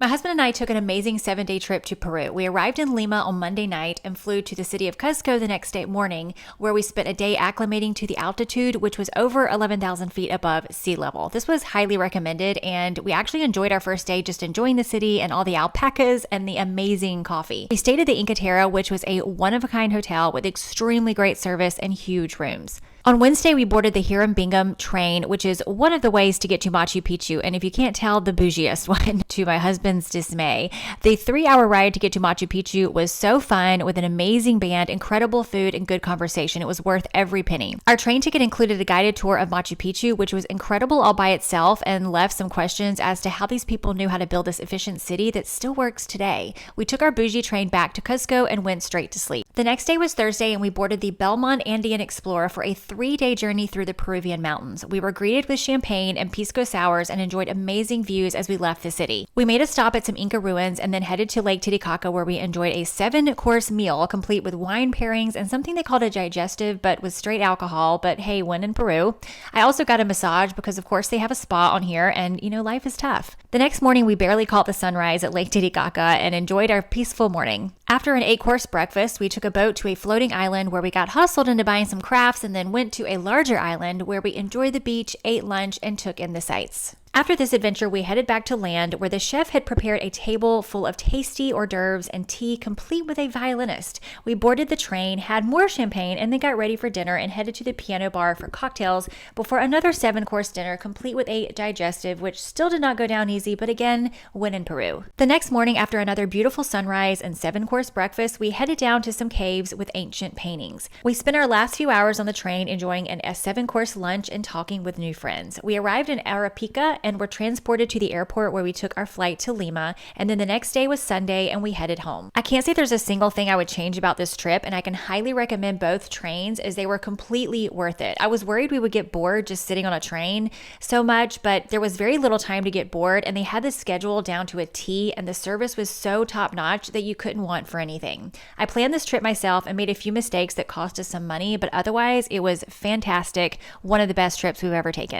My husband and I took an amazing 7-day trip to Peru. We arrived in Lima on Monday night and flew to the city of Cusco the next day morning, where we spent a day acclimating to the altitude, which was over 11,000 feet above sea level. This was highly recommended, and we actually enjoyed our first day just enjoying the city and all the alpacas and the amazing coffee. We stayed at the Inca Terra, which was a one-of-a-kind hotel with extremely great service and huge rooms. On Wednesday, we boarded the Hiram Bingham train, which is one of the ways to get to Machu Picchu, and if you can't tell, the bougiest one, to my husband's dismay. The 3-hour ride to get to Machu Picchu was so fun, with an amazing band, incredible food, and good conversation. It was worth every penny. Our train ticket included a guided tour of Machu Picchu, which was incredible all by itself, and left some questions as to how these people knew how to build this efficient city that still works today. We took our bougie train back to Cusco and went straight to sleep. The next day was Thursday, and we boarded the Belmont Andean Explorer for a 3-day journey through the Peruvian mountains. We were greeted with champagne and pisco sours and enjoyed amazing views as we left the city. We made a stop at some Inca ruins and then headed to Lake Titicaca, where we enjoyed a 7-course meal complete with wine pairings and something they called a digestive, but with straight alcohol. But hey, when in Peru. I also got a massage because of course they have a spa on here, and life is tough. The next morning we barely caught the sunrise at Lake Titicaca and enjoyed our peaceful morning. After an 8-course breakfast, we took a boat to a floating island where we got hustled into buying some crafts and then went to a larger island where we enjoyed the beach, ate lunch, and took in the sights. After this adventure, we headed back to land where the chef had prepared a table full of tasty hors d'oeuvres and tea complete with a violinist. We boarded the train, had more champagne, and then got ready for dinner and headed to the piano bar for cocktails before another 7-course dinner complete with a digestive, which still did not go down easy, but again, when in Peru. The next morning, after another beautiful sunrise and 7-course breakfast, we headed down to some caves with ancient paintings. We spent our last few hours on the train enjoying a 7-course lunch and talking with new friends. We arrived in Arequipa and were transported to the airport where we took our flight to Lima, and then the next day was Sunday and we headed home. I can't say there's a single thing I would change about this trip, and I can highly recommend both trains as they were completely worth it. I was worried we would get bored just sitting on a train so much, but there was very little time to get bored, and they had the schedule down to a T, and the service was so top-notch that you couldn't want for anything. I planned this trip myself and made a few mistakes that cost us some money, but otherwise it was fantastic. One of the best trips we've ever taken.